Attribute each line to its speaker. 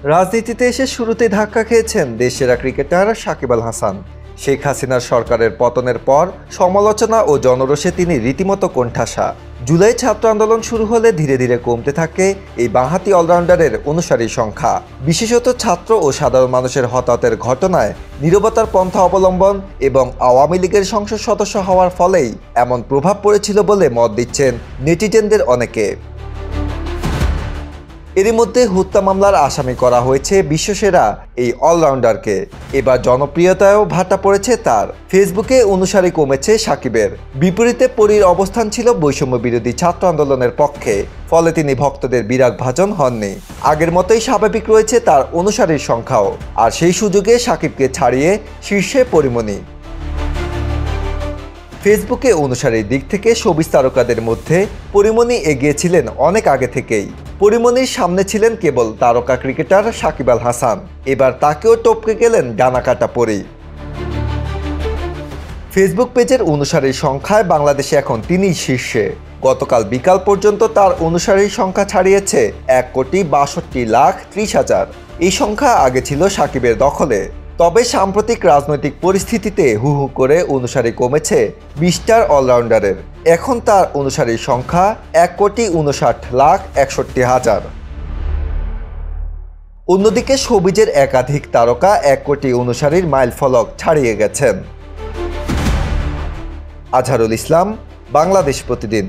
Speaker 1: রাজনীতিতে এসে শুরুতেই ধাক্কা খেয়েছেন দেশসেরা ক্রিকেটার সাকিব আল হাসান। শেখ হাসিনার সরকারের পতনের পর সমালোচনা ও জনরোষে তিনি রীতিমতো কোণঠাসা। জুলাই ছাত্র আন্দোলন শুরু হলে ধীরে ধীরে কমতে থাকে এই বাঁহাতি অলরাউন্ডারের অনুসারীর সংখ্যা। বিশেষত ছাত্র ও সাধারণ মানুষের হতাহতের ঘটনায় নীরবতার পন্থা অবলম্বন এবং আওয়ামী লীগের সংসদ সদস্য হওয়ার ফলেই এমন প্রভাব পড়েছিল বলে মত দিচ্ছেন নেটিজেনদের অনেকে। এরই মধ্যে হত্যা মামলার আসামি করা হয়েছে বিশ্বসেরা এই অলরাউন্ডারকে। এবার জনপ্রিয়তায়ও ভাটা পড়েছে তার। ফেসবুকে অনুসারী কমেছে সাকিবের। বিপরীতে পরীর অবস্থান ছিল বৈষম্য বিরোধী ছাত্র আন্দোলনের পক্ষে, ফলে তিনি ভক্তদের বিরাগভাজন হননি। আগের মতোই স্বাভাবিক রয়েছে তার অনুসারীর সংখ্যাও, আর সেই সুযোগে সাকিবকে ছাড়িয়ে শীর্ষে পরীমনি। ফেসবুকে অনুসারীর দিক থেকে শোবিজ তারকাদের মধ্যে পরীমনি এগিয়েছিলেন অনেক আগে থেকেই। পরীমনির সামনে ছিলেন কেবল তারকা ক্রিকেটার সাকিব আল হাসান। এবার তাকেও টপকে গেলেন ডানাকাটা পরী। ফেসবুক পেজের অনুসারীর সংখ্যায় বাংলাদেশে এখন তিনিই শীর্ষে। গতকাল বিকাল পর্যন্ত তার অনুসারীর সংখ্যা ছাড়িয়েছে 1,62,30,000। এই সংখ্যা আগে ছিল সাকিবের দখলে। তবে সাম্প্রতিক রাজনৈতিক পরিস্থিতিতে হু হু করে অনুসারী কমেছে 20টার অলরাউন্ডারের। এখন তার অনুসারীর সংখ্যা 1,59,61,000। অন্যদিকে শোবিজের একাধিক তারকা 1 কোটি অনুসারীর মাইলফলক ছাড়িয়ে গেছেন। আজহারুল ইসলাম, বাংলাদেশ প্রতিদিন।